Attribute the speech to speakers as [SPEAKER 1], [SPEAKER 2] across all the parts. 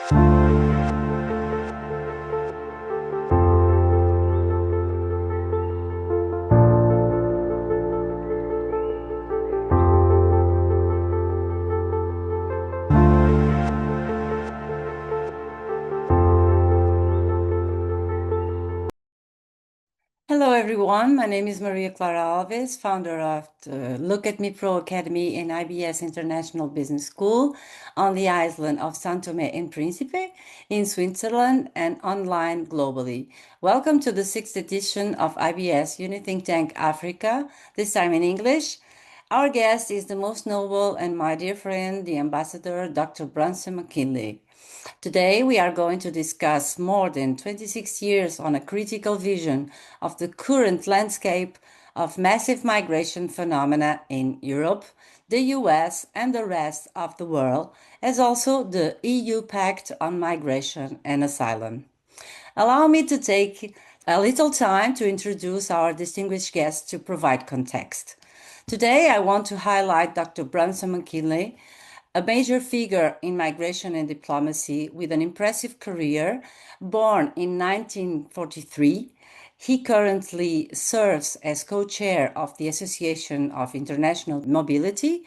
[SPEAKER 1] Hello, everyone. My name is Maria Clara Alves, founder of the Look at Me Pro Academy and IBS International Business School on the island of São Tomé and Príncipe in Switzerland and online globally. Welcome to the 6th edition of IBS Unithink Tank Africa, this time in English. Our guest is the most noble and my dear friend, the Ambassador Dr. Brunson McKinley. Today, we are going to discuss more than 26 years on a critical vision of the current landscape of massive migration phenomena in Europe, the US, and the rest of the world, as also the EU Pact on Migration and Asylum. Allow me to take a little time to introduce our distinguished guest to provide context. Today, I want to highlight Dr. Brunson McKinley, a major figure in migration and diplomacy with an impressive career. Born in 1943, he currently serves as co-chair of the Association of International Mobility,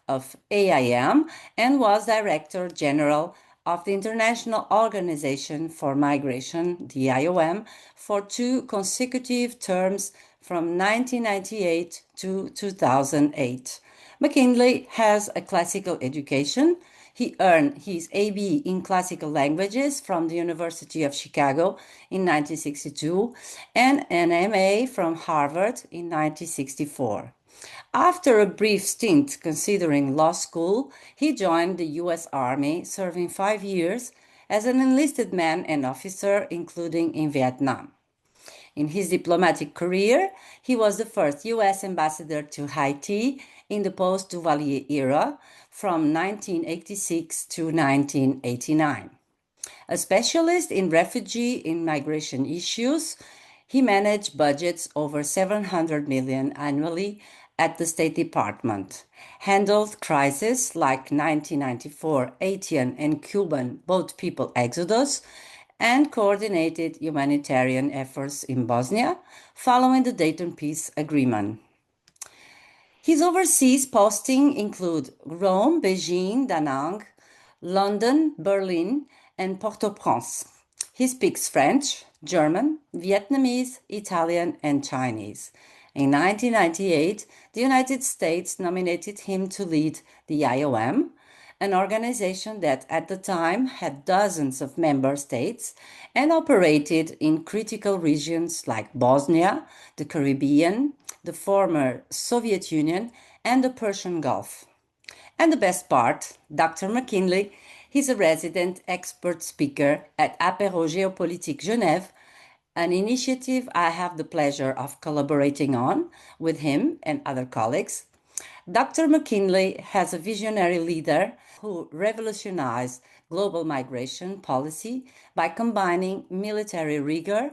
[SPEAKER 1] of AIM, and was Director General of the International Organization for Migration, the IOM, for 2 consecutive terms from 1998 to 2008. McKinley has a classical education. He earned his AB in classical languages from the University of Chicago in 1962 and an MA from Harvard in 1964. After a brief stint considering law school, he joined the U.S. Army, serving 5 years as an enlisted man and officer, including in Vietnam. In his diplomatic career, he was the first U.S. ambassador to Haiti in the post-Duvalier era from 1986 to 1989. A specialist in refugee and migration issues, he managed budgets over $700 million annually at the State Department, handled crises like 1994 Haitian and Cuban boat people exodus, and coordinated humanitarian efforts in Bosnia following the Dayton Peace Agreement. His overseas postings include Rome, Beijing, Da Nang, London, Berlin, and Port-au-Prince. He speaks French, German, Vietnamese, Italian, and Chinese. In 1998, the United States nominated him to lead the IOM, an organization that at the time had dozens of member states and operated in critical regions like Bosnia, the Caribbean, the former Soviet Union, and the Persian Gulf. And the best part, Dr. McKinley, he's a resident expert speaker at Apéro Géopolitique Genève, an initiative I have the pleasure of collaborating on with him and other colleagues. Dr. McKinley has a visionary leader who revolutionized global migration policy by combining military rigor,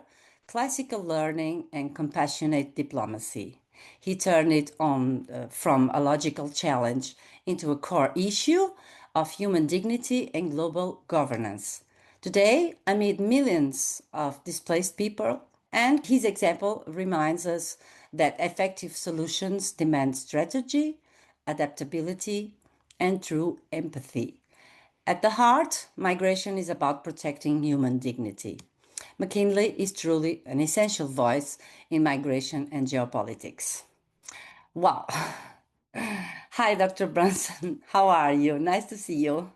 [SPEAKER 1] classical learning, and compassionate diplomacy. He turned it on from a logical challenge into a core issue of human dignity and global governance. Today, amid millions of displaced people, and his example reminds us that effective solutions demand strategy, adaptability, and true empathy. At the heart, migration is about protecting human dignity. McKinley is truly an essential voice in migration and geopolitics. Wow. Hi, Dr. Brunson. How are you? Nice to see you.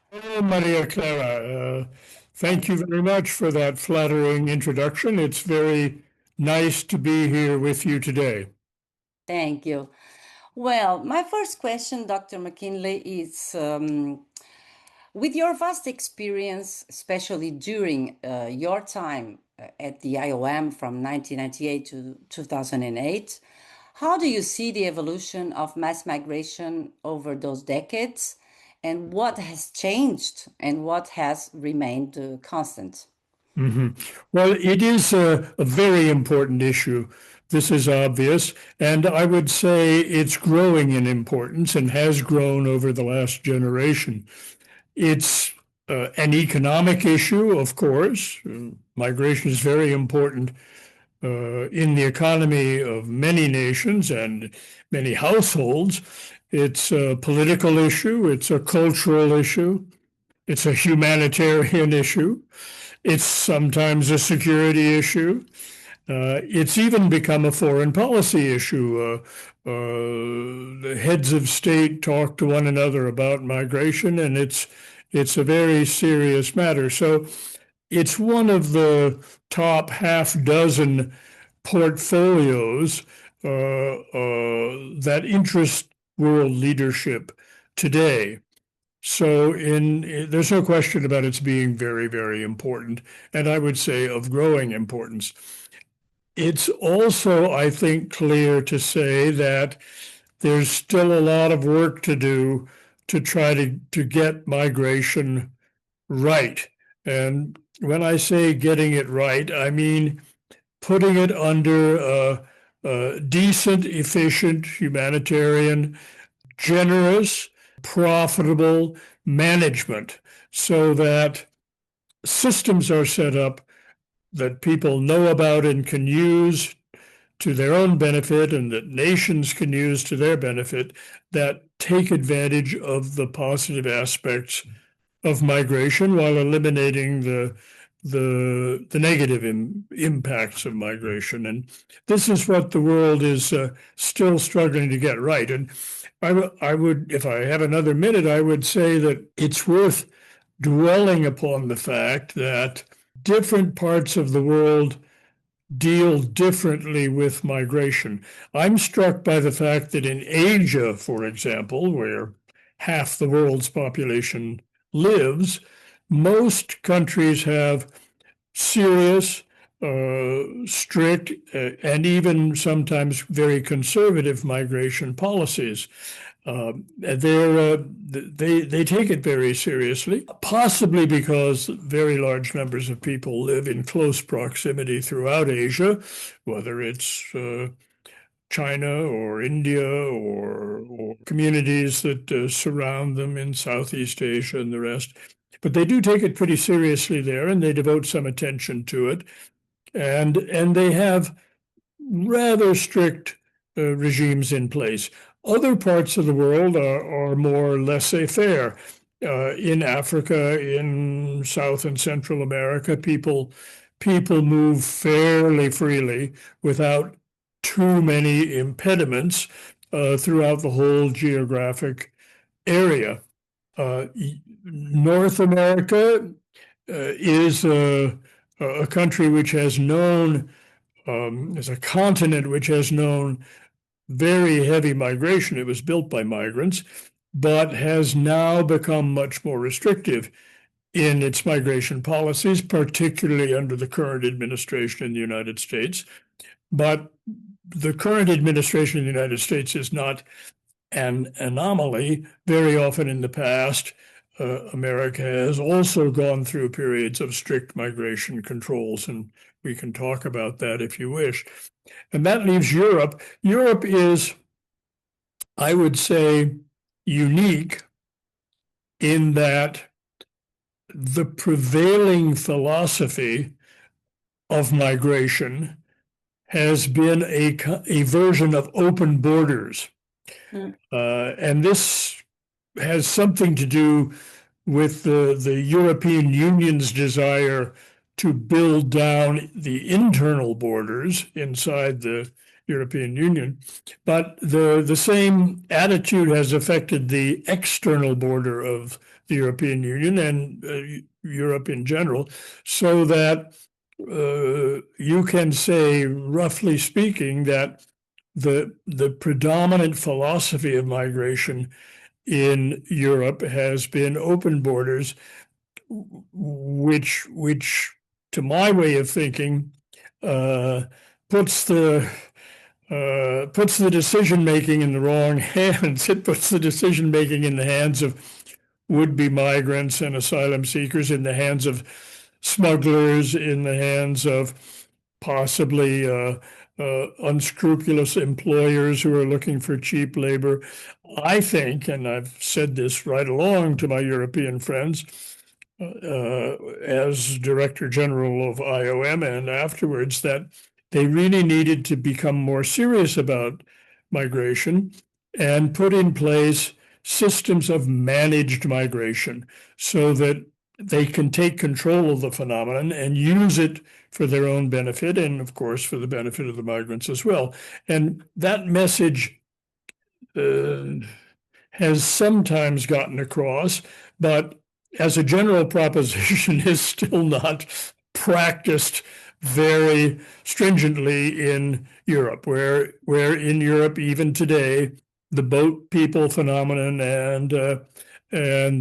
[SPEAKER 2] Hello, Maria Clara. Thank you very much for that flattering introduction. It's very nice to be here with you today.
[SPEAKER 1] Thank you. Well, my first question, Dr. McKinley, is with your vast experience, especially during your time at the IOM from 1998 to 2008, how do you see the evolution of mass migration over those decades? And what has changed and what has remained constant?
[SPEAKER 2] Well, it is a very important issue. This is obvious. And I would say it's growing in importance and has grown over the last generation. It's an economic issue, of course. Migration is very important in the economy of many nations and many households. It's a political issue, it's a cultural issue, it's a humanitarian issue, it's sometimes a security issue. It's even become a foreign policy issue. The heads of state talk to one another about migration, and it's a very serious matter. So it's one of the top half dozen portfolios that interest world leadership today. So there's no question about its being very, very important, and I would say of growing importance. It's also, I think, clear to say that there's still a lot of work to do to try to get migration right. And when I say getting it right, I mean putting it under a decent, efficient, humanitarian, generous, profitable management so that systems are set up that people know about and can use to their own benefit and that nations can use to their benefit that take advantage of the positive aspects of migration while eliminating the negative impacts of migration. And this is what the world is still struggling to get right. And I would, if I had another minute, I would say that it's worth dwelling upon the fact that different parts of the world deal differently with migration. I'm struck by the fact that in Asia, for example, where half the world's population lives, most countries have serious, strict, and even sometimes very conservative migration policies. They take it very seriously, possibly because very large numbers of people live in close proximity throughout Asia, whether it's China or India or communities that surround them in Southeast Asia and the rest. But they do take it pretty seriously there, and they devote some attention to it, and they have rather strict regimes in place. Other parts of the world are more laissez-faire. In Africa, in South and Central America, people move fairly freely without too many impediments throughout the whole geographic area. North America is a country which has known, is a continent which has known very heavy migration. It was built by migrants, but has now become much more restrictive in its migration policies, particularly under the current administration in the United States. But the current administration in the United States is not an anomaly. Very often in the past, America has also gone through periods of strict migration controls, and we can talk about that if you wish. And that leaves Europe. Europe is, I would say, unique in that the prevailing philosophy of migration has been a version of open borders. And this has something to do with the European Union's desire to build down the internal borders inside the European Union. But the same attitude has affected the external border of the European Union and Europe in general, so that you can say, roughly speaking, that the predominant philosophy of migration in Europe has been open borders, which to my way of thinking, puts the decision making in the wrong hands. It puts the decision making in the hands of would-be migrants and asylum seekers, in the hands of smugglers, in the hands of possibly unscrupulous employers who are looking for cheap labor. I think, and I've said this right along to my European friends, as Director General of IOM and afterwards that they really needed to become more serious about migration and put in place systems of managed migration so that they can take control of the phenomenon and use it for their own benefit and, of course, for the benefit of the migrants as well. And that message uh, has sometimes gotten across, but as a general proposition is still not practiced very stringently in Europe, where in Europe even today the boat people phenomenon and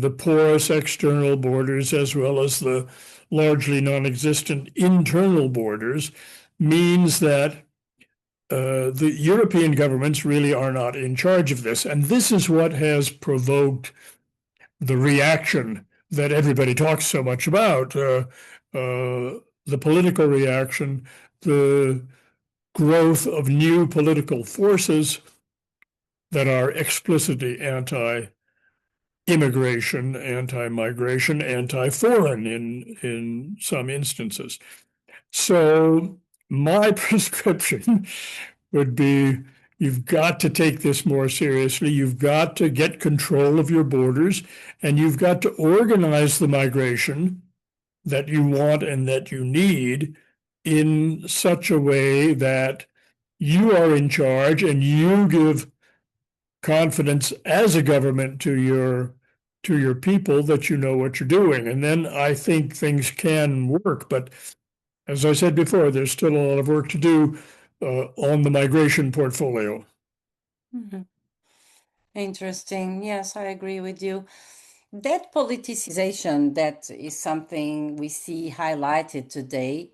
[SPEAKER 2] the porous external borders as well as the largely non-existent internal borders means that the European governments really are not in charge of this. And this is what has provoked the reaction that everybody talks so much about, the political reaction, the growth of new political forces that are explicitly anti-immigration, anti-migration, anti-foreign in some instances. So my prescription would be you've got to take this more seriously. You've got to get control of your borders and you've got to organize the migration that you want and that you need in such a way that you are in charge and you give confidence as a government to your people that you know what you're doing. And then I think things can work. But as I said before, there's still a lot of work to do on the migration portfolio.
[SPEAKER 1] Mhm. Interesting. Yes, I agree with you. That politicization, that is something we see highlighted today.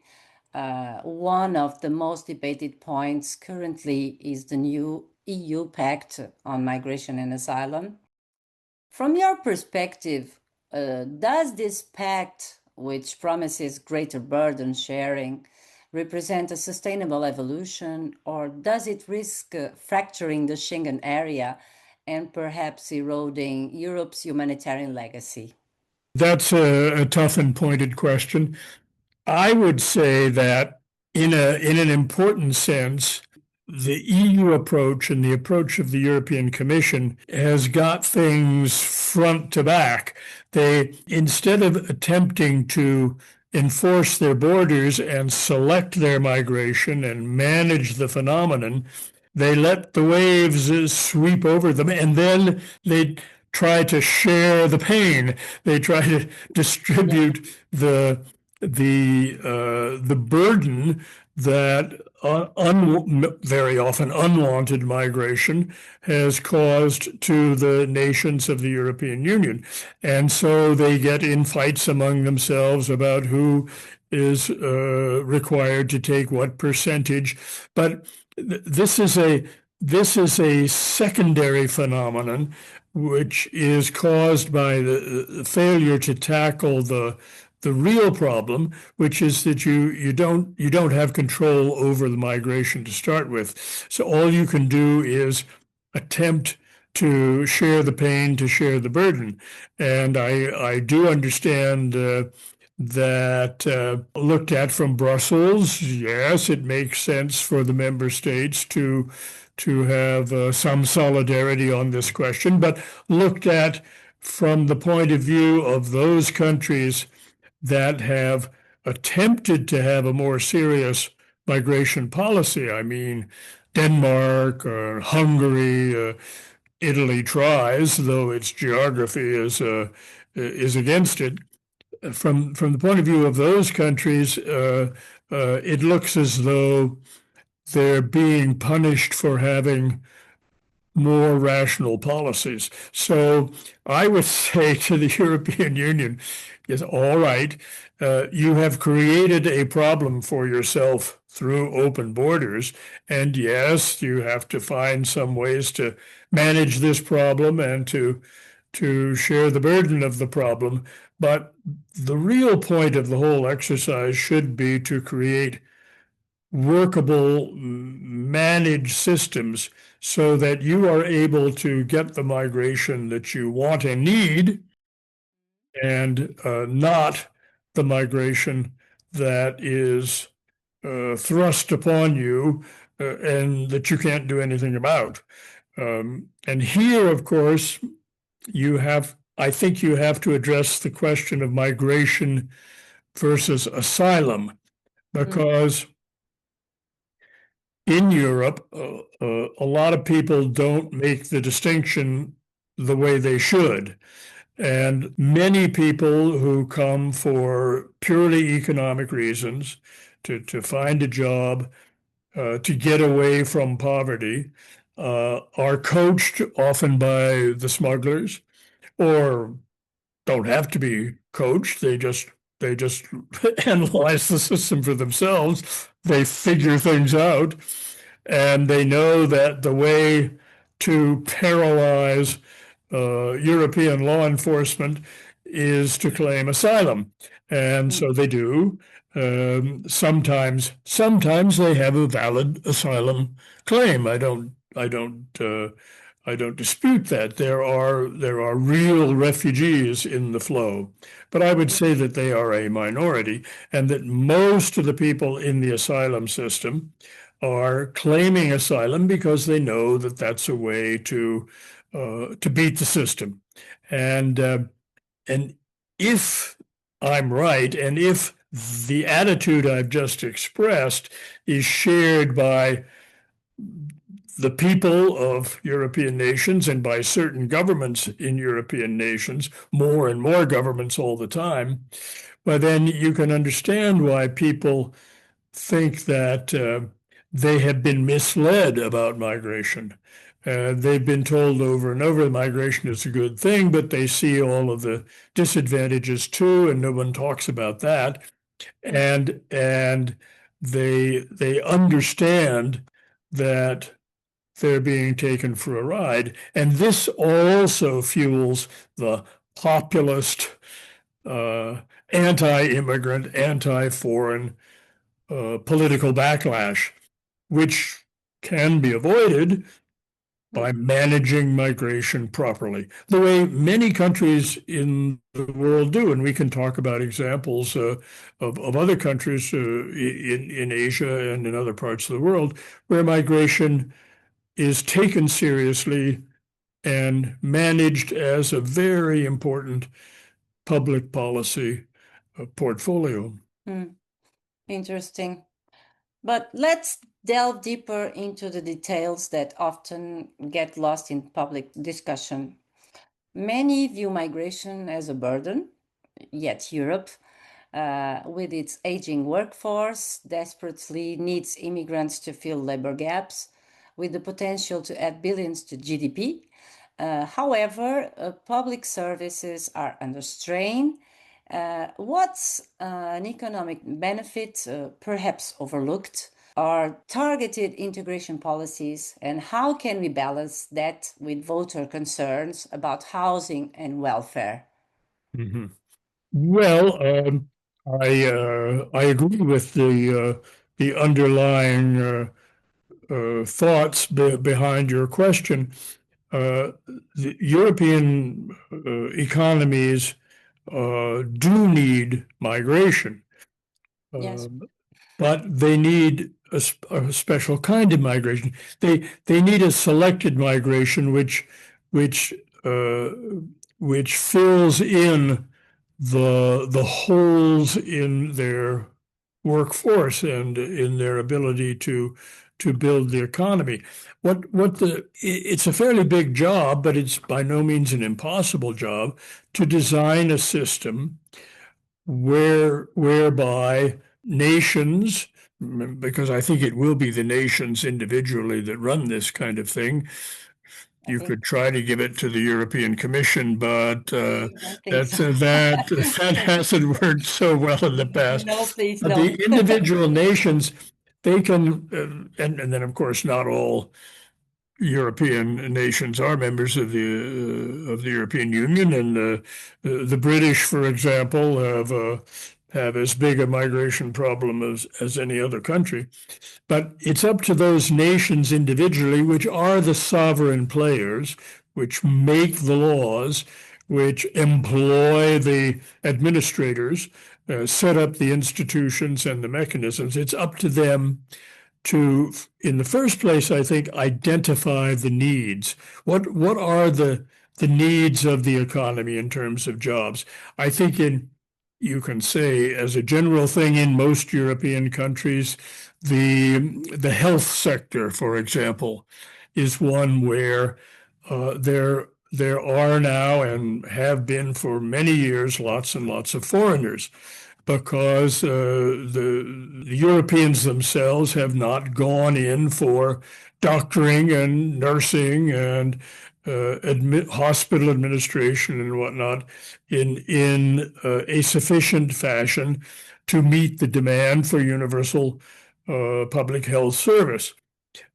[SPEAKER 1] One of the most debated points currently is the new EU Pact on Migration and Asylum. From your perspective, does this pact, which promises greater burden sharing, represent a sustainable evolution, or does it risk fracturing the Schengen area and perhaps eroding Europe's humanitarian legacy?
[SPEAKER 2] That's a tough and pointed question. I would say that in an important sense, the EU approach and the approach of the European Commission has got things front to back. They, instead of attempting to enforce their borders and select their migration and manage the phenomenon, they let the waves sweep over them and then they try to share the pain. They try to distribute the burden that very often unwanted migration has caused to the nations of the European Union. And so they get in fights among themselves about who is required to take what percentage. But this is a secondary phenomenon which is caused by the failure to tackle the real problem, which is that you don't have control over the migration to start with. So all you can do is attempt to share the pain, to share the burden. And I do understand that looked at from Brussels, yes, it makes sense for the member states to have some solidarity on this question, but looked at from the point of view of those countries that have attempted to have a more serious migration policy. I mean, Denmark, Hungary, Italy tries, though its geography is against it. From the point of view of those countries, it looks as though they're being punished for having more rational policies. So I would say to the European Union, yes, all right, you have created a problem for yourself through open borders. And yes, you have to find some ways to manage this problem and to share the burden of the problem. But the real point of the whole exercise should be to create workable managed systems so that you are able to get the migration that you want and need and not the migration that is thrust upon you and that you can't do anything about. And here, of course, I think you have to address the question of migration versus asylum,
[SPEAKER 1] Mm,
[SPEAKER 2] because in Europe, a lot of people don't make the distinction the way they should. And many people who come for purely economic reasons, to find a job, to get away from poverty, are coached often by the smugglers, or don't have to be coached. They just analyze the system for themselves. They figure things out, and they know that the way to paralyze European law enforcement is to claim asylum, and
[SPEAKER 1] mm,
[SPEAKER 2] so they do. Sometimes they have a valid asylum claim. I don't dispute that. There are real refugees in the flow, but I would say that they are a minority, and that most of the people in the asylum system are claiming asylum because they know that that's a way to beat the system. And and if I'm right, and if the attitude I've just expressed is shared by the people of European nations and by certain governments in European nations, more and more governments all the time, well, then you can understand why people think that they have been misled about migration. They've been told over and over that migration is a good thing, but they see all of the disadvantages too, and no one talks about that.
[SPEAKER 1] mm,
[SPEAKER 2] And they understand that they're being taken for a ride. And this also fuels the populist, anti-immigrant, anti-foreign political backlash, which can be avoided
[SPEAKER 1] mm.
[SPEAKER 2] by managing migration properly, the way many countries in the world do. And we can talk about examples of other countries in Asia and in other parts of the world where migration is taken seriously and managed as a very important public policy portfolio.
[SPEAKER 1] Mm. Interesting. But let's delve deeper into the details that often get lost in public discussion. Many view migration as a burden, yet Europe, with its aging workforce, desperately needs immigrants to fill labor gaps, with the potential to add billions to GDP. However, public services are under strain. What's an economic benefit, perhaps overlooked, are targeted integration policies, and how can we balance that with voter concerns about housing and welfare?
[SPEAKER 2] Mhm. Well, I agree with the underlying thoughts behind your question. The European economies do need migration,
[SPEAKER 1] Yes.
[SPEAKER 2] um, but they need a special kind of migration. They need a selected migration, which uh, which fills in the holes in their workforce and in their ability to build the economy. It's a fairly big job, but it's by no means an impossible job to design a system whereby nations, because I think it will be the nations individually that run this kind of thing.
[SPEAKER 1] I
[SPEAKER 2] You
[SPEAKER 1] think
[SPEAKER 2] could try to give it to the European Commission, but
[SPEAKER 1] I don't think so.
[SPEAKER 2] that hasn't worked so well in the past.
[SPEAKER 1] No, please
[SPEAKER 2] But the
[SPEAKER 1] don't.
[SPEAKER 2] individual nations, they can, and then of course not all European nations are members of the European Union, and the British, for example, have as big a migration problem as any other country. But it's up to those nations individually, which are the sovereign players, which make the laws, which employ the administrators, set up the institutions and the mechanisms. It's up to them to, in the first place, I think, identify the needs. What are the needs of the economy in terms of jobs? I think you can say, as a general thing, in most European countries, the health sector, for example, is one where there are now and have been for many years lots and lots of foreigners because the Europeans themselves have not gone in for doctoring and nursing and hospital administration and whatnot in a sufficient fashion to meet the demand for universal public health service.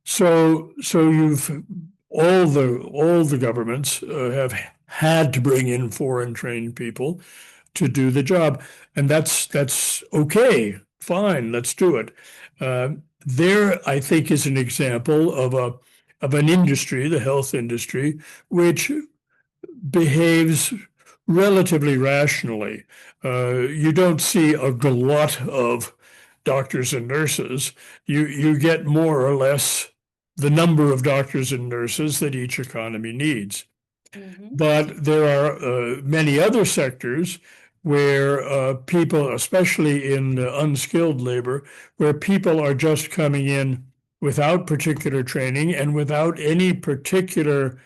[SPEAKER 2] So you've all the governments have had to bring in foreign trained people to do the job, and that's okay, fine, let's do it. There, I think, is an example of an industry, the health industry, which behaves relatively rationally. You don't see a glut of doctors and nurses. You get more or less the number of doctors and nurses that each economy needs.
[SPEAKER 1] Mm-hmm.
[SPEAKER 2] But there are many other sectors where people, especially in unskilled labor, where people are just coming in without particular training and without any particular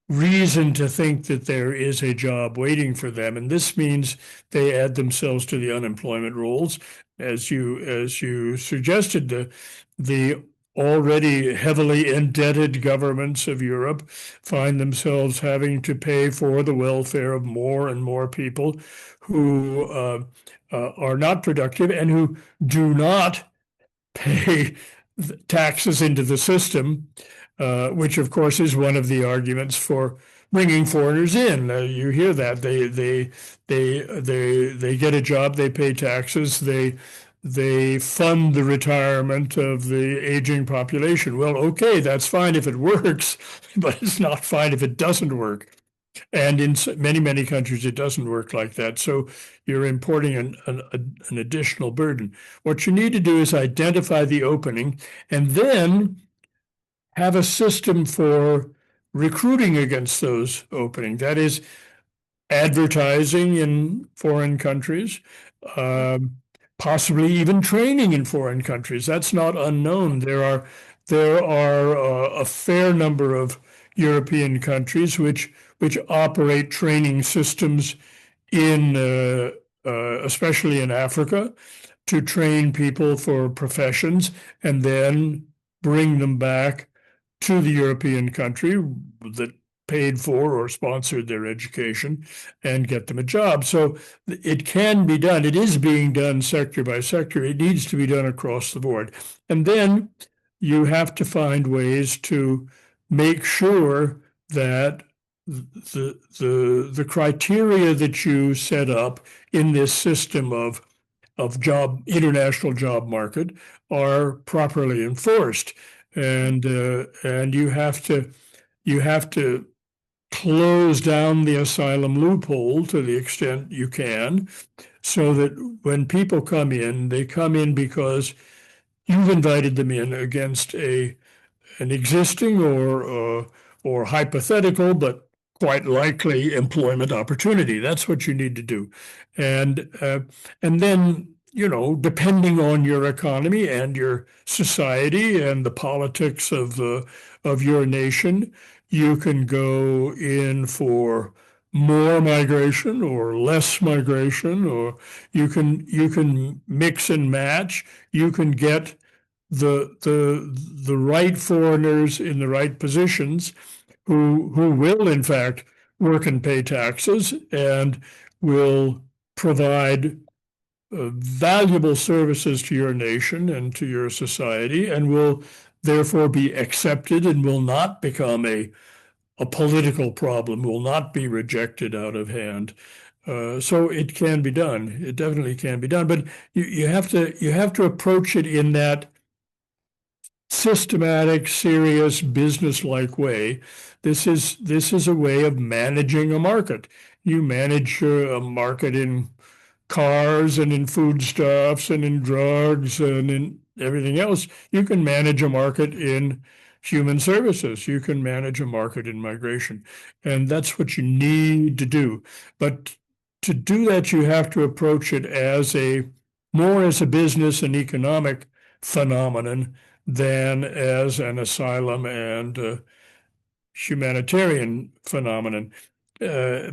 [SPEAKER 2] reason to think that there is a job waiting for them. And this means they add themselves to the unemployment rolls. As you suggested, the already heavily indebted governments of Europe find themselves having to pay for the welfare of more and more people who are not productive and who do not pay taxes into the system, which of course is one of the arguments for bringing foreigners in. You hear that they get a job, they pay taxes, they fund the retirement of the aging population. Well, okay, that's fine if it works, but it's not fine if it doesn't work. And in many, many countries, it doesn't work like that. So you're importing an additional burden. What you need to do is identify the opening and then have a system for recruiting against those openings. That is, advertising in foreign countries, possibly even training in foreign countries. That's not unknown. There are a fair number of European countries which operate training systems in especially in Africa to train people for professions and then bring them back to the European country that paid for or sponsored their education and get them a job. So it can be done. It is being done sector by sector. It needs to be done across the board. And then you have to find ways to make sure that the criteria that you set up in this system of international job market are properly enforced, and you have to close down the asylum loophole to the extent you can, so that when people come in, they come in because you've invited them in against an existing or hypothetical but quite likely employment opportunity. That's what you need to do, and then depending on your economy and your society and the politics of your nation, you can go in for more migration or less migration, or you can mix and match. You can get the right foreigners in the right positions who will in fact work and pay taxes and will provide valuable services to your nation and to your society, and will therefore be accepted and will not become a political problem, will not be rejected out of hand. So it can be done. It definitely can be done, but you have to approach it in that systematic, serious, business-like way. This is a way of managing a market. You manage a market in cars and in foodstuffs and in drugs and in everything else. You can manage a market in human services. You can manage a market in migration. And that's what you need to do. But to do that, you have to approach it as a more as a business and economic phenomenon than as an asylum and humanitarian phenomenon.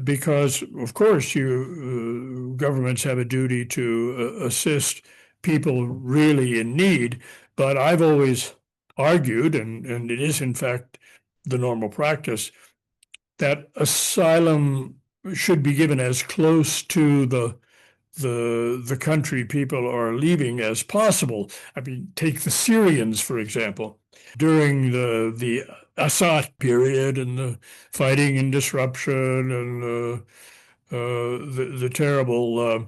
[SPEAKER 2] Because of course governments have a duty to assist people really in need, but I've always argued, and it is in fact the normal practice, that asylum should be given as close to the country people are leaving as possible. I mean, take the Syrians, for example. During the Assad period and the fighting and disruption and the terrible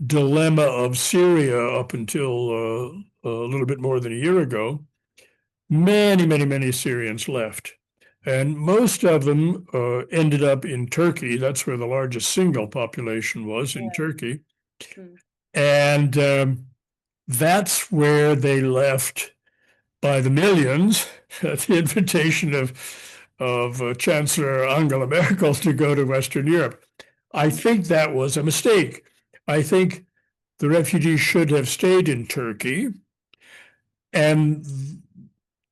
[SPEAKER 2] dilemma of Syria up until a little bit more than a year ago, many Syrians left. And most of them ended up in Turkey. That's where the largest single population was, in
[SPEAKER 1] Yeah.
[SPEAKER 2] Turkey.
[SPEAKER 1] Mm.
[SPEAKER 2] And that's where they left by the millions at the invitation of Chancellor Angela Merkel to go to Western Europe. I think that was a mistake. I think the refugees should have stayed in Turkey, and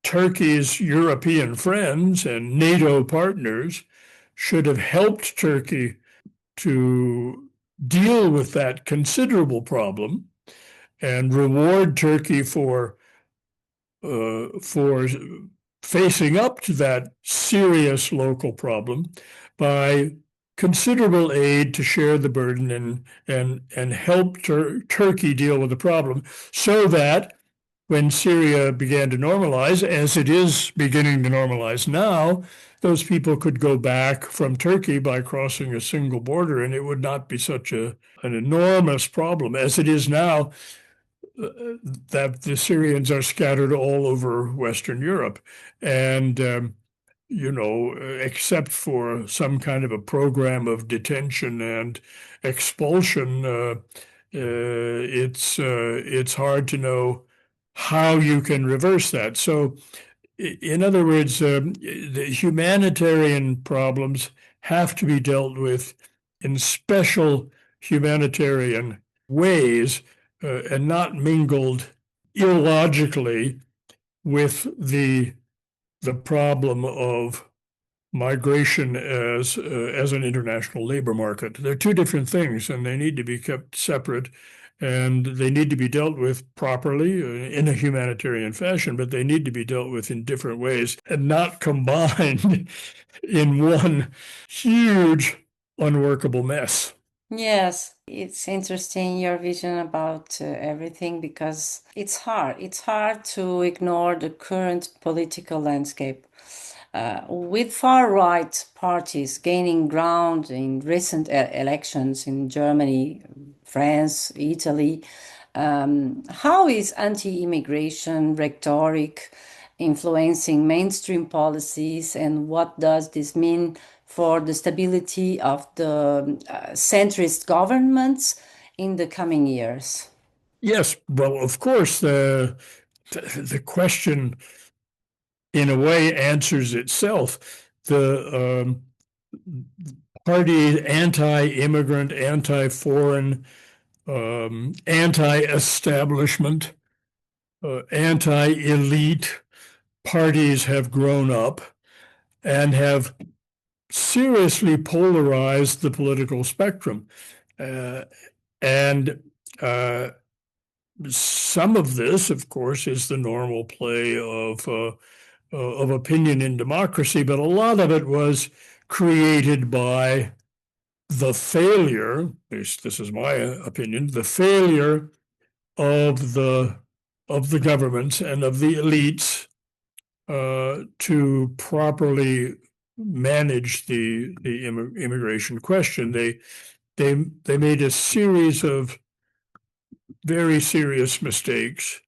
[SPEAKER 2] Turkey's European friends and NATO partners should have helped Turkey to deal with that considerable problem and reward Turkey for facing up to that serious local problem by considerable aid to share the burden and help Turkey deal with the problem, so that when Syria began to normalize, as it is beginning to normalize now, those people could go back from Turkey by crossing a single border, and it would not be such an enormous problem as it is now, that the Syrians are scattered all over Western Europe. And, except for some kind of a program of detention and expulsion, it's hard to know how you can reverse that. So, in other words, the humanitarian problems have to be dealt with in special humanitarian ways, and not mingled illogically with the problem of migration as an international labor market. They're two different things, and they need to be kept separate, and they need to be dealt with properly in a humanitarian fashion, but they need to be dealt with in different ways and not combined in one huge unworkable mess.
[SPEAKER 1] Yes, it's interesting your vision about everything because it's hard. It's hard to ignore the current political landscape. With far-right parties gaining ground in recent elections in Germany, France, Italy, how is anti-immigration rhetoric influencing mainstream policies, and what does this mean for the stability of the centrist governments in the coming years?
[SPEAKER 2] Yes, well, of course, the question in a way answers itself. The party anti-immigrant, anti-foreign, anti-establishment, anti-elite parties have grown up and have seriously polarized the political spectrum. Uh, and some of this, of course, is the normal play of opinion in democracy, but a lot of it was created by the failure, at least this is my opinion, the failure of the governments and of the elites to properly manage the immigration question. They made a series of very serious mistakes,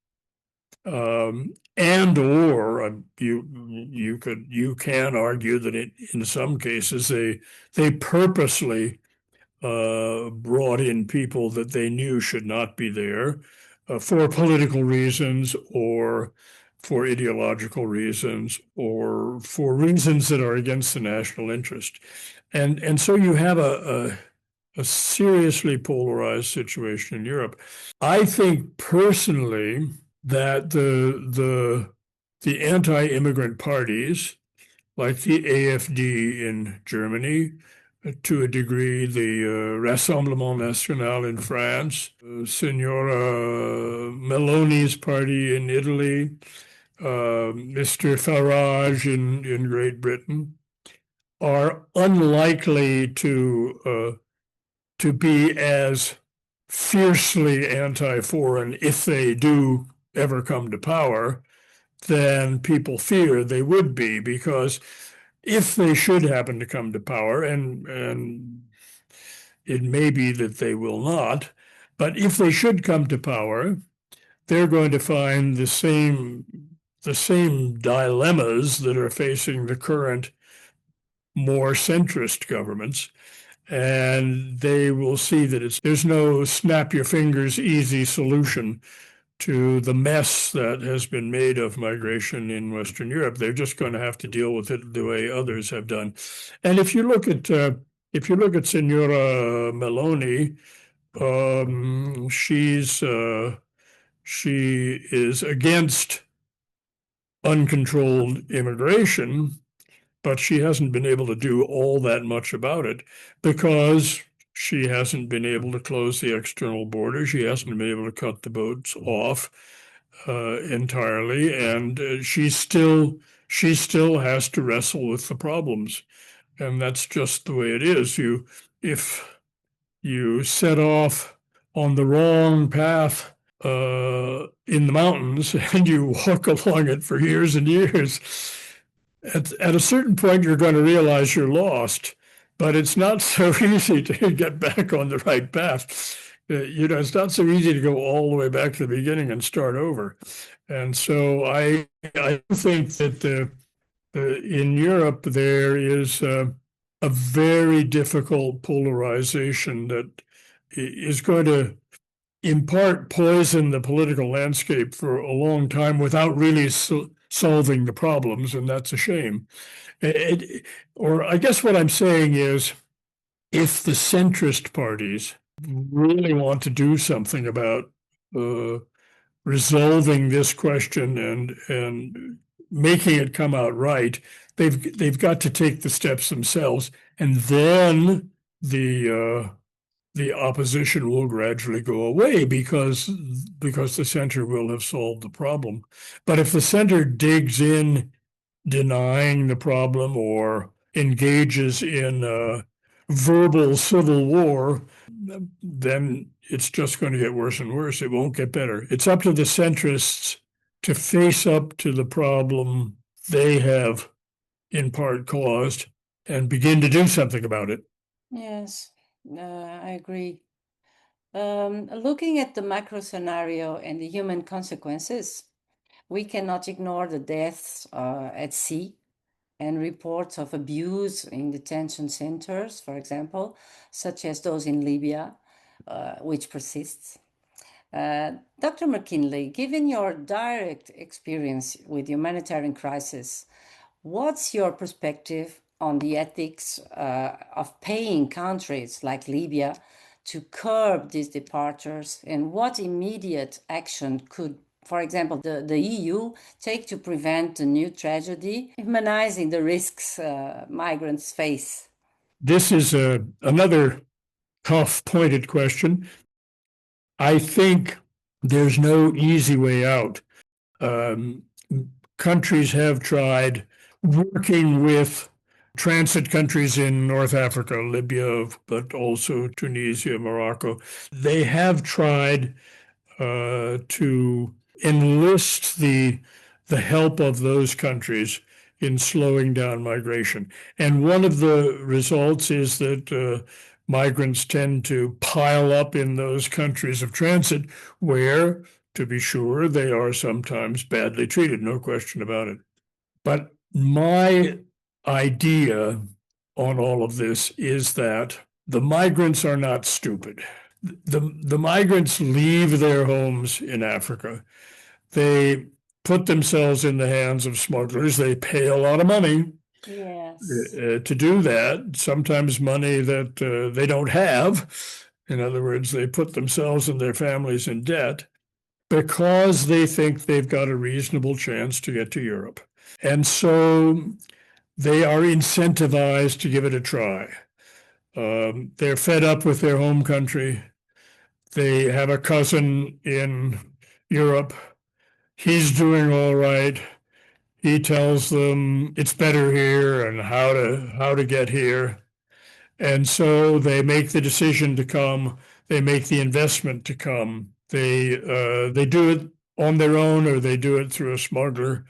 [SPEAKER 2] and or you can argue that in some cases they purposely brought in people that they knew should not be there for political reasons or for ideological reasons or for reasons that are against the national interest. And so you have a seriously polarized situation in Europe. I think personally that the anti-immigrant parties, like the AfD in Germany, to a degree, the Rassemblement National in France, Signora Meloni's party in Italy, Mr. Farage in Great Britain, are unlikely to be as fiercely anti-foreign if they do ever come to power than people fear they would be, because if they should happen to come to power, and it may be that they will not, but if they should come to power, they're going to find the same dilemmas that are facing the current more centrist governments. And they will see that there's no snap your fingers easy solution to the mess that has been made of migration in Western Europe. They're just going to have to deal with it the way others have done. And if you look at Signora Meloni, she is against uncontrolled immigration, but she hasn't been able to do all that much about it because she hasn't been able to close the external border. She hasn't been able to cut the boats off entirely, and she still has to wrestle with the problems, and that's just the way it is. If you set off on the wrong path in the mountains and you walk along it for years and years, at a certain point, you're going to realize you're lost, but it's not so easy to get back on the right path. It's not so easy to go all the way back to the beginning and start over. And so I think that in Europe, there is a very difficult polarization that is going to in part poison the political landscape for a long time without really solving the problems, and that's a shame. Or I guess what I'm saying is, if the centrist parties really want to do something about uh, resolving this question and making it come out right, they've got to take the steps themselves, and then the opposition will gradually go away because the center will have solved the problem. But if the center digs in denying the problem or engages in verbal civil war, then it's just going to get worse and worse. It won't get better. It's up to the centrists to face up to the problem they have in part caused and begin to do something about it.
[SPEAKER 1] Yes, I agree. Looking at the macro scenario and the human consequences, we cannot ignore the deaths at sea and reports of abuse in detention centers, for example, such as those in Libya, which persists. Dr. McKinley, given your direct experience with humanitarian crisis, what's your perspective on the ethics of paying countries like Libya to curb these departures, and what immediate action could, for example, the EU take to prevent a new tragedy, minimizing the risks migrants face?
[SPEAKER 2] This is another tough, pointed question. I think there's no easy way out. Um, Countries have tried working with transit countries in North Africa, Libya, but also Tunisia, Morocco. They have tried to enlist the help of those countries in slowing down migration. And one of the results is that migrants tend to pile up in those countries of transit where, to be sure, they are sometimes badly treated, no question about it. But my idea on all of this is that the migrants are not stupid. The migrants leave their homes in Africa. They put themselves in the hands of smugglers. They pay a lot of money
[SPEAKER 1] Yes.
[SPEAKER 2] to do that, sometimes money that they don't have. In other words, they put themselves and their families in debt because they think they've got a reasonable chance to get to Europe. And so they are incentivized to give it a try. They're fed up with their home country. They have a cousin in Europe. He's doing all right. He tells them it's better here and how to get here. And so they make the decision to come. They make the investment to come. They do it on their own or they do it through a smuggler.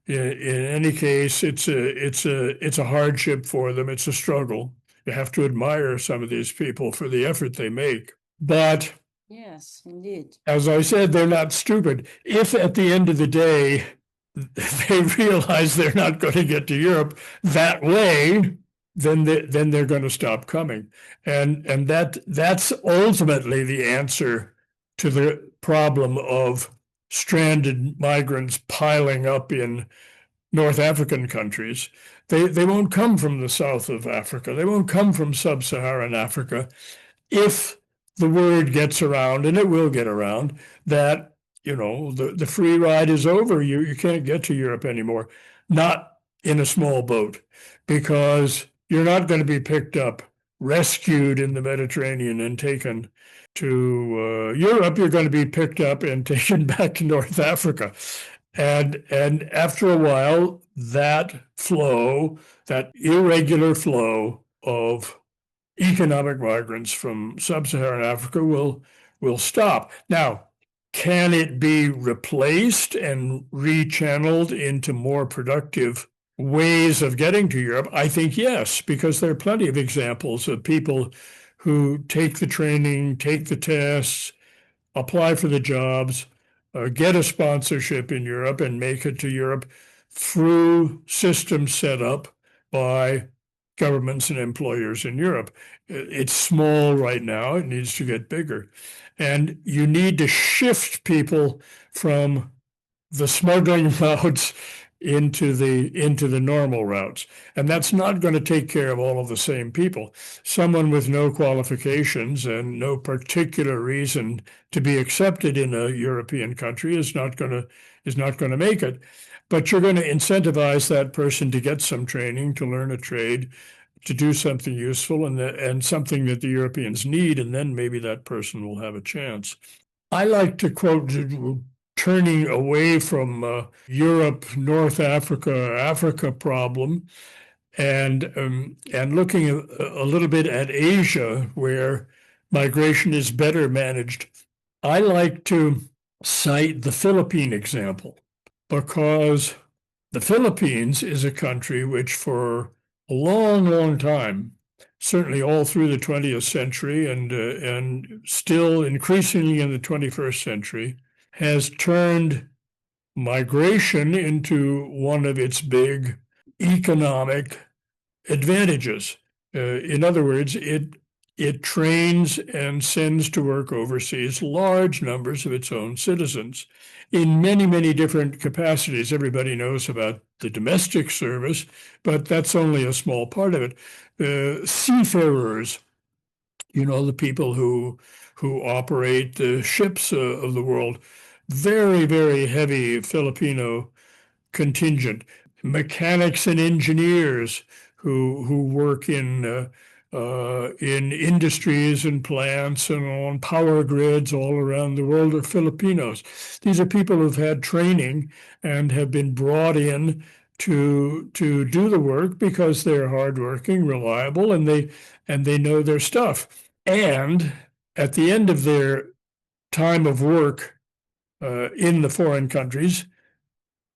[SPEAKER 2] In any case, it's a hardship for them. It's a struggle. You have to admire some of these people for the effort they make. But
[SPEAKER 1] Yes, indeed.
[SPEAKER 2] as I said, they're not stupid. If at the end of the day they realize they're not going to get to Europe that way, then they're going to stop coming, and that's ultimately the answer to the problem of stranded migrants piling up in North African countries. They won't come from the south of Africa. They won't come from sub-Saharan Africa if the word gets around, and it will get around, that the free ride is over. You can't get to Europe anymore, not in a small boat, because you're not going to be picked up, rescued in the Mediterranean and taken to Europe. You're going to be picked up and taken back to North Africa. And after a while, that flow, that irregular flow of economic migrants from sub-Saharan Africa will stop. Now, can it be replaced and rechanneled into more productive ways of getting to Europe? I think yes, because there are plenty of examples of people who take the training, take the tests, apply for the jobs, get a sponsorship in Europe and make it to Europe through systems set up by governments and employers in Europe. It's small right now. It needs to get bigger. And you need to shift people from the smuggling routes into the normal routes. And that's not going to take care of all of the same people. Someone with no qualifications and no particular reason to be accepted in a European country is not going to make it. But you're going to incentivize that person to get some training, to learn a trade, to do something useful and something that the Europeans need, and then maybe that person will have a chance. I like to quote, turning away from Europe, North Africa, Africa problem, and looking a little bit at Asia, where migration is better managed. I like to cite the Philippine example, because the Philippines is a country which for a long, long time, certainly all through the 20th century and still increasingly in the 21st century, has turned migration into one of its big economic advantages. In other words, it trains and sends to work overseas large numbers of its own citizens in many, many different capacities. Everybody knows about the domestic service, but that's only a small part of it. Seafarers, the people who operate the ships of the world, very, very heavy Filipino contingent. Mechanics and engineers who work in industries and plants and on power grids all around the world are Filipinos. These are people who've had training and have been brought in to do the work because they're hardworking, reliable, and they know their stuff. And at the end of their time of work in the foreign countries,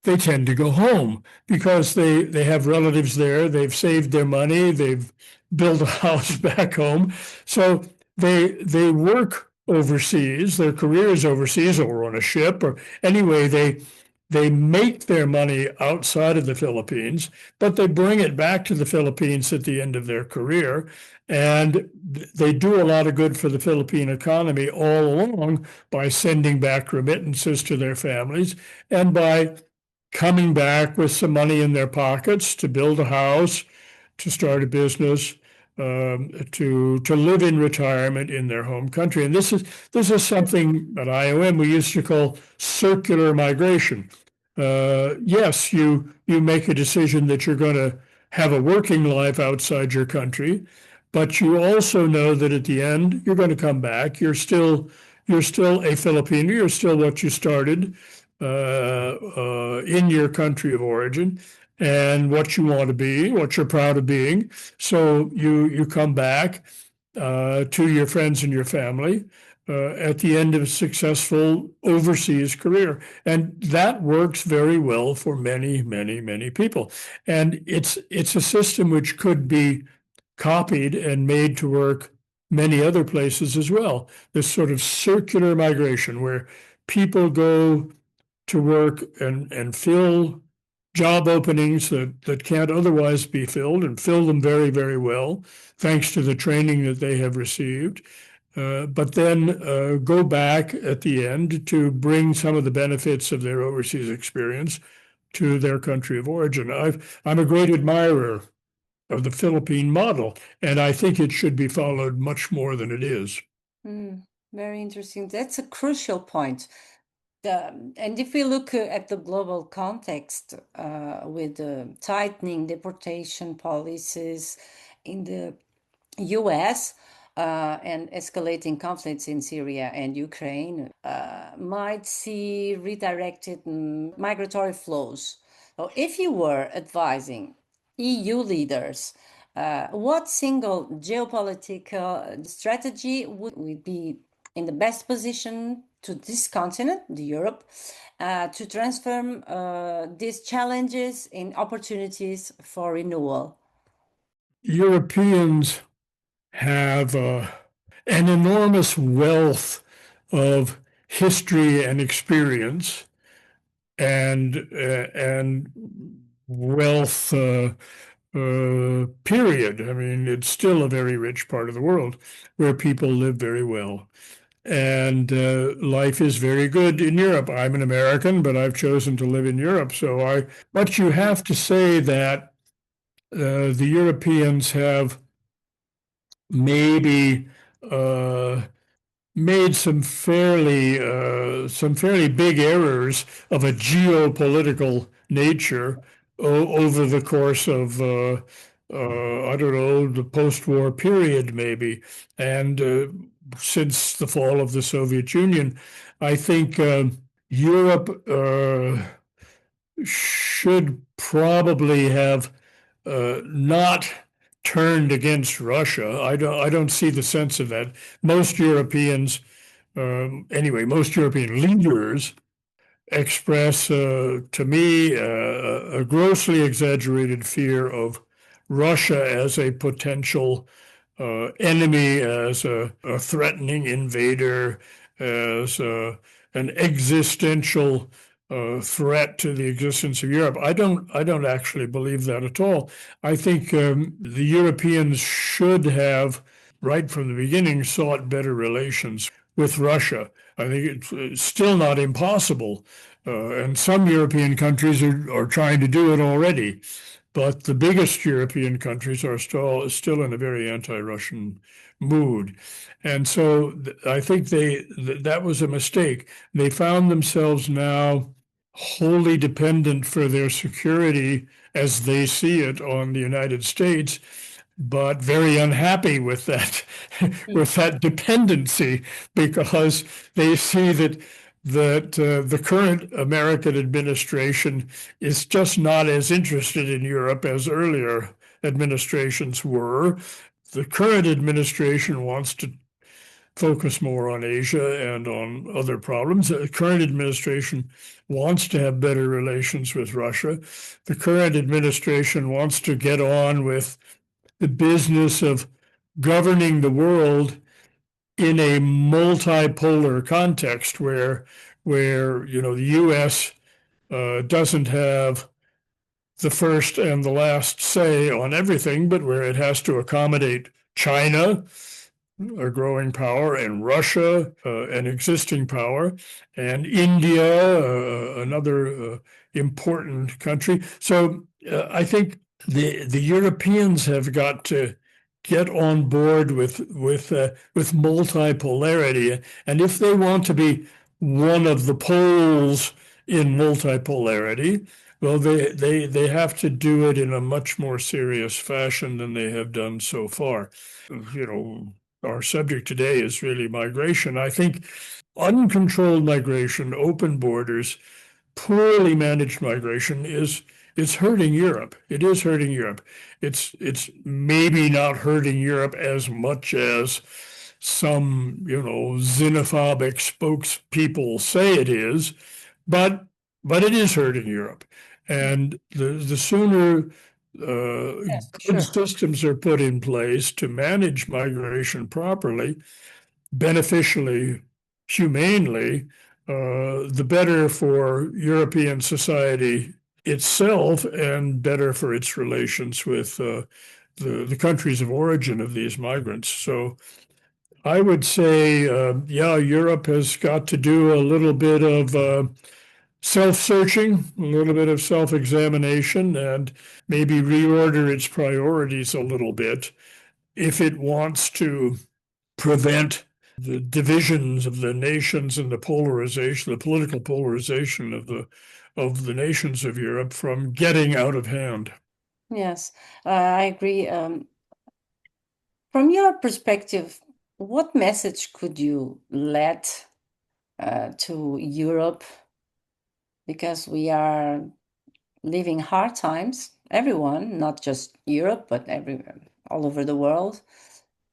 [SPEAKER 2] they tend to go home because they have relatives there. They've saved their money. They've built a house back home. So they work overseas. Their career is overseas or on a ship, or anyway, They make their money outside of the Philippines, but they bring it back to the Philippines at the end of their career. And they do a lot of good for the Philippine economy all along by sending back remittances to their families and by coming back with some money in their pockets to build a house, to start a business, to live in retirement in their home country. And this is something at IOM we used to call circular migration. Yes, you make a decision that you're going to have a working life outside your country, but you also know that at the end you're going to come back. You're still a Filipino. You're still what you started in your country of origin and what you want to be, what you're proud of being. So you come back to your friends and your family at the end of a successful overseas career. And that works very well for many, many, many people. And it's a system which could be copied and made to work many other places as well. This sort of circular migration where people go to work and fill job openings that can't otherwise be filled and fill them very, very well, thanks to the training that they have received. But then go back at the end to bring some of the benefits of their overseas experience to their country of origin. I'm a great admirer of the Philippine model, and I think it should be followed much more than it is.
[SPEAKER 1] Very interesting. That's a crucial point. And if we look at the global context with the tightening deportation policies in the US and escalating conflicts in Syria and Ukraine, might see redirected migratory flows. So, if you were advising EU leaders, what single geopolitical strategy would be in the best position to this continent, the Europe, to transform these challenges in opportunities for renewal?
[SPEAKER 2] Europeans have an enormous wealth of history and experience and wealth period. I mean, it's still a very rich part of the world where people live very well. And life is very good in Europe. I'm an American, but I've chosen to live in Europe. But you have to say that the Europeans have maybe made some fairly big errors of a geopolitical nature over the course of I don't know, the post-war period maybe, and since the fall of the Soviet Union. I think Europe should probably have not turned against Russia. I don't see the sense of that. Most Europeans, anyway, most European leaders express to me a grossly exaggerated fear of Russia as a potential enemy, as a threatening invader, as an existential threat to the existence of Europe. I don't actually believe that at all. I think the Europeans should have, right from the beginning, sought better relations with Russia. I think it's still not impossible, and some European countries are trying to do it already. But the biggest European countries are still in a very anti-Russian mood. And so I think that was a mistake. They found themselves now wholly dependent for their security as they see it on the United States, but very unhappy with that with that dependency because they see that the current American administration is just not as interested in Europe as earlier administrations were. The current administration wants to focus more on Asia and on other problems. The current administration wants to have better relations with Russia. The current administration wants to get on with the business of governing the world in a multipolar context where the U.S. doesn't have the first and the last say on everything, but where it has to accommodate China, a growing power, and Russia, an existing power, and India, another important country. So I think the Europeans have got to get on board with multipolarity, and if they want to be one of the poles in multipolarity, well, they have to do it in a much more serious fashion than they have done so far. You know, our subject today is really migration. I think uncontrolled migration, open borders, poorly managed migration is hurting Europe. It is hurting Europe. It's maybe not hurting Europe as much as some, xenophobic spokespeople say it is, but it is hurting Europe. And the sooner
[SPEAKER 1] Yes, for
[SPEAKER 2] good
[SPEAKER 1] sure.
[SPEAKER 2] systems are put in place to manage migration properly, beneficially, humanely, the better for European society itself and better for its relations with the countries of origin of these migrants. So I would say, yeah, Europe has got to do a little bit of self-searching, a little bit of self-examination, and maybe reorder its priorities a little bit if it wants to prevent the divisions of the nations and the polarization, the political polarization of the nations of Europe from getting out of hand.
[SPEAKER 1] Yes, I agree. From your perspective, what message could you let to Europe? Because we are living hard times, everyone, not just Europe, but all over the world.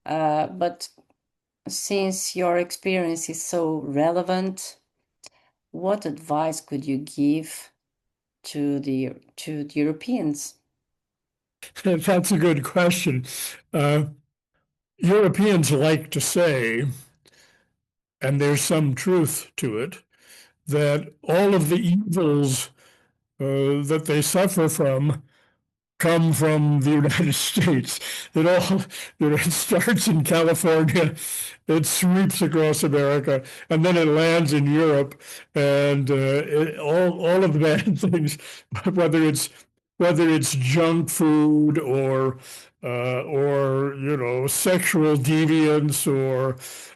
[SPEAKER 1] But since your experience is so relevant, what advice could you give to the Europeans?
[SPEAKER 2] That's a good question. Uh, Europeans like to say, and there's some truth to it, that all of the evils that they suffer from come from the United States. It all, it starts in California, it sweeps across America, and then it lands in Europe, and all of the bad things, whether it's junk food or sexual deviance or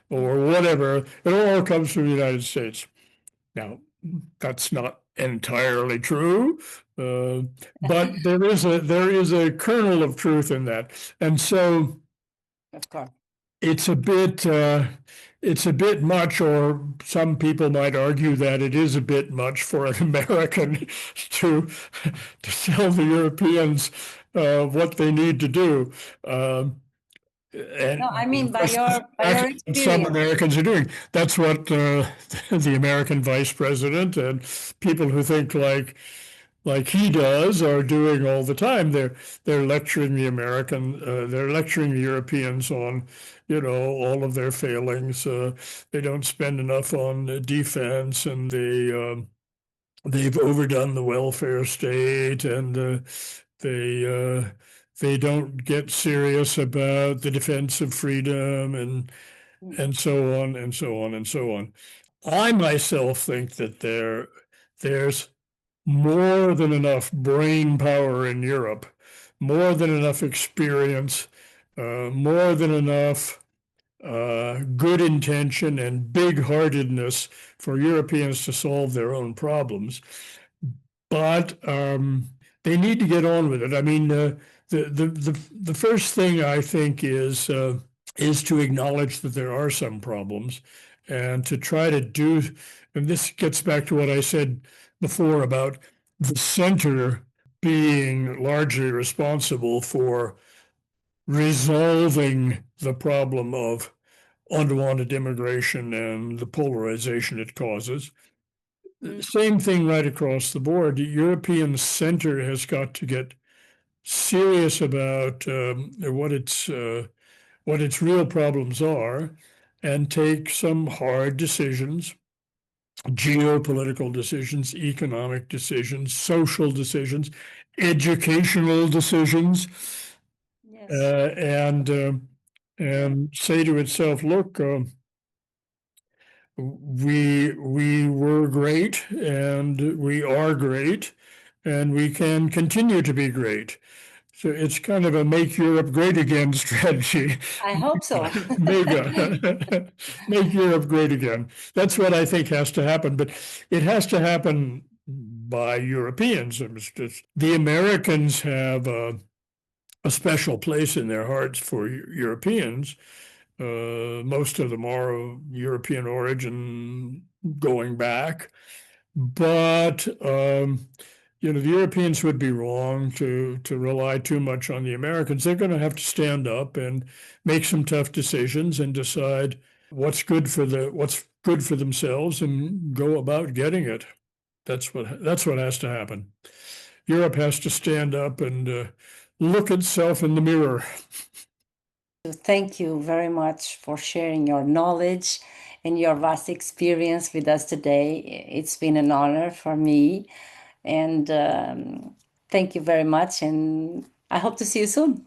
[SPEAKER 2] whatever, it all comes from the United States. Now, that's not entirely true, uh, but there is a kernel of truth in that, and so
[SPEAKER 1] Of course.
[SPEAKER 2] it's a bit much, or some people might argue that it is a bit much for an American to tell the Europeans what they need to do. Um,
[SPEAKER 1] No, I
[SPEAKER 2] and
[SPEAKER 1] mean by
[SPEAKER 2] that's
[SPEAKER 1] your
[SPEAKER 2] exactly what some
[SPEAKER 1] experience.
[SPEAKER 2] Americans are doing. That's what the American vice president and people who think like he does are doing all the time. They're lecturing they're lecturing the Europeans on, all of their failings. They don't spend enough on defense, and they've overdone the welfare state, and they uh, they don't get serious about the defense of freedom, and so on and so on and so on. I myself think that there's more than enough brain power in Europe, more than enough experience, more than enough good intention and big heartedness for Europeans to solve their own problems. But they need to get on with it. I mean, the first thing I think is to acknowledge that there are some problems, and to try to do. And this gets back to what I said before about the center being largely responsible for resolving the problem of unwanted immigration and the polarization it causes.
[SPEAKER 1] Mm,
[SPEAKER 2] Same thing right across the board. The European center has got to get serious about what its real problems are, and take some hard decisions geopolitical decisions, economic decisions, social decisions, educational decisions,
[SPEAKER 1] Yes.
[SPEAKER 2] uh, and uh,
[SPEAKER 1] Yeah.
[SPEAKER 2] and say to itself, look, we were great and we are great and we can continue to be great. So it's kind of a make Europe great again strategy.
[SPEAKER 1] I hope so.
[SPEAKER 2] Mega. Make Europe great again. That's what I think has to happen, but it has to happen by Europeans. The Americans have a special place in their hearts for Europeans. Most of them are of European origin going back. But the Europeans would be wrong to rely too much on the Americans. They're going to have to stand up and make some tough decisions and decide what's good for themselves and go about getting it. That's what has to happen. Europe has to stand up and look itself in the mirror.
[SPEAKER 1] Thank you very much for sharing your knowledge and your vast experience with us today. It's been an honor for me. And thank you very much. And I hope to see you soon.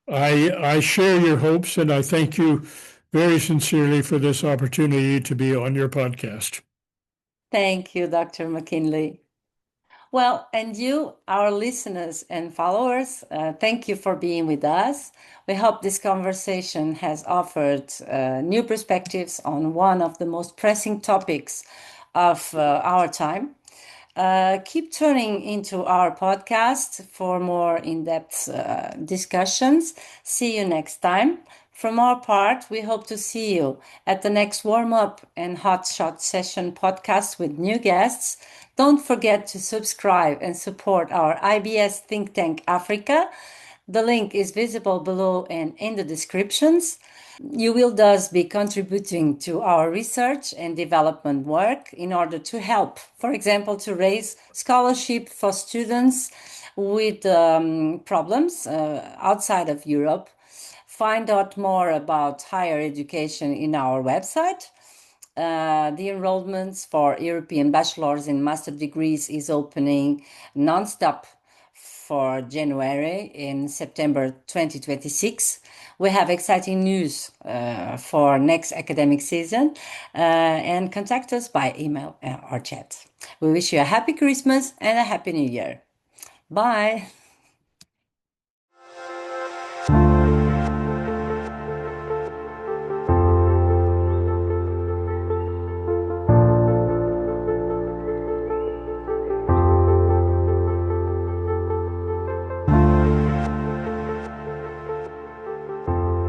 [SPEAKER 2] I share your hopes and I thank you very sincerely for this opportunity to be on your podcast.
[SPEAKER 1] Thank you, Dr. McKinley. Well, and you, our listeners and followers, thank you for being with us. We hope this conversation has offered new perspectives on one of the most pressing topics of our time. Keep tuning into our podcast for more in depth discussions. See you next time. From our part, we hope to see you at the next warm up and hot shot session podcast with new guests. Don't forget to subscribe and support our IBS Think Tank Africa. The link is visible below and in the descriptions. You will thus be contributing to our research and development work in order to help, for example, to raise scholarship for students with problems outside of Europe. Find out more about higher education in our website. The enrollments for European bachelor's and master degrees is opening non-stop for January in September 2026. We have exciting news for next academic season and contact us by email or chat. We wish you a happy Christmas and a happy New Year. Bye.